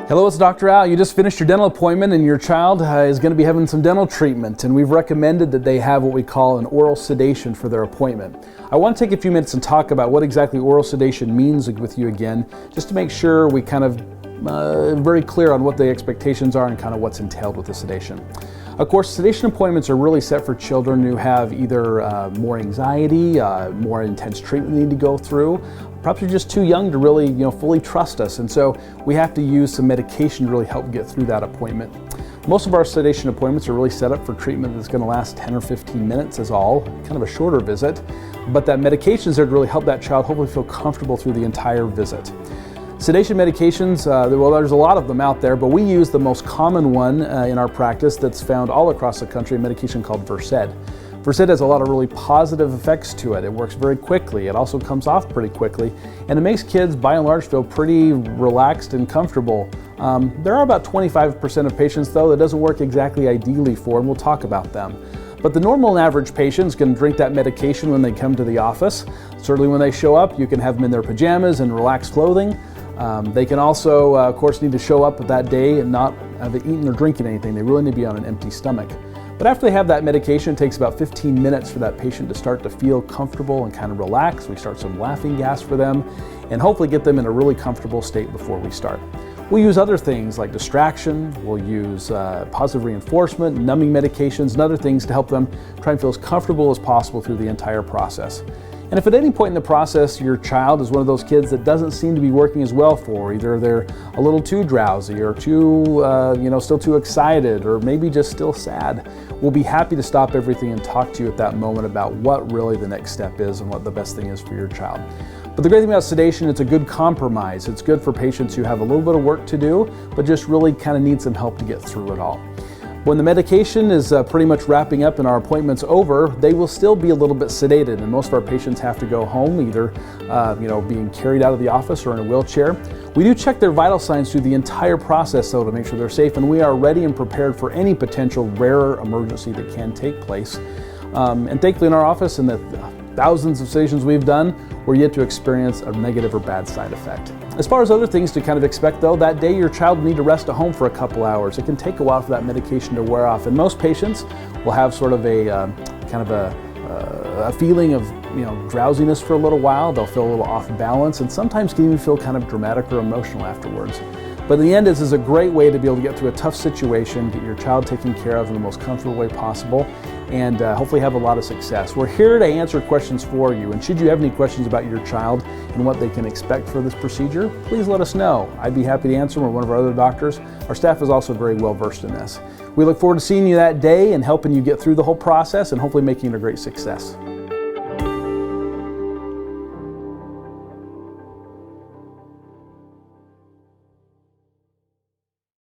Hello, it's Dr. Al. You just finished your dental appointment and your child is going to be having some dental treatment, and we've recommended that they have what we call an oral sedation for their appointment. I want to take a few minutes and talk about what exactly oral sedation means with you again, just to make sure we kind of very clear on what the expectations are and kind of what's entailed with the sedation. Of course, sedation appointments are really set for children who have either more anxiety, more intense treatment they need to go through. Perhaps you're just too young to really, fully trust us, and so we have to use some medication to really help get through that appointment. Most of our sedation appointments are really set up for treatment that's going to last 10 or 15 minutes is all, kind of a shorter visit, but that medication is there to really help that child hopefully feel comfortable through the entire visit. Sedation medications, well, there's a lot of them out there, but we use the most common one in our practice that's found all across the country, a medication called Versed. Versed has a lot of really positive effects to it. It works very quickly. It also comes off pretty quickly, and it makes kids, by and large, feel pretty relaxed and comfortable. There are about 25% of patients, though, that doesn't work exactly ideally for, and we'll talk about them. But the normal and average patients can drink that medication when they come to the office. Certainly when they show up, you can have them in their pajamas and relaxed clothing. They can also, of course, need to show up that day and not have eaten or drinking anything. They really need to be on an empty stomach. But after they have that medication, it takes about 15 minutes for that patient to start to feel comfortable and kind of relax. We start some laughing gas for them and hopefully get them in a really comfortable state before we start. We'll use other things like distraction, we'll use positive reinforcement, numbing medications, and other things to help them try and feel as comfortable as possible through the entire process. And if at any point in the process your child is one of those kids that doesn't seem to be working as well for, either they're a little too drowsy or too, still too excited or maybe just still sad, we'll be happy to stop everything and talk to you at that moment about what really the next step is and what the best thing is for your child. But the great thing about sedation, it's a good compromise. It's good for patients who have a little bit of work to do, but just really kind of need some help to get through it all. When the medication is pretty much wrapping up and our appointment's over, they will still be a little bit sedated, and most of our patients have to go home, either being carried out of the office or in a wheelchair. We do check their vital signs through the entire process, though, to make sure they're safe, and we are ready and prepared for any potential rare emergency that can take place. And thankfully in our office, in the thousands of sedations we've done, we're yet to experience a negative or bad side effect. As far as other things to kind of expect, though, that day your child will need to rest at home for a couple hours. It can take a while for that medication to wear off, and most patients will have sort of a feeling of drowsiness for a little while. They'll feel a little off balance, and sometimes can even feel kind of dramatic or emotional afterwards. But in the end, this is a great way to be able to get through a tough situation, get your child taken care of in the most comfortable way possible, and hopefully have a lot of success. We're here to answer questions for you, and should you have any questions about your child and what they can expect for this procedure, please let us know. I'd be happy to answer them, or one of our other doctors. Our staff is also very well versed in this. We look forward to seeing you that day and helping you get through the whole process and hopefully making it a great success.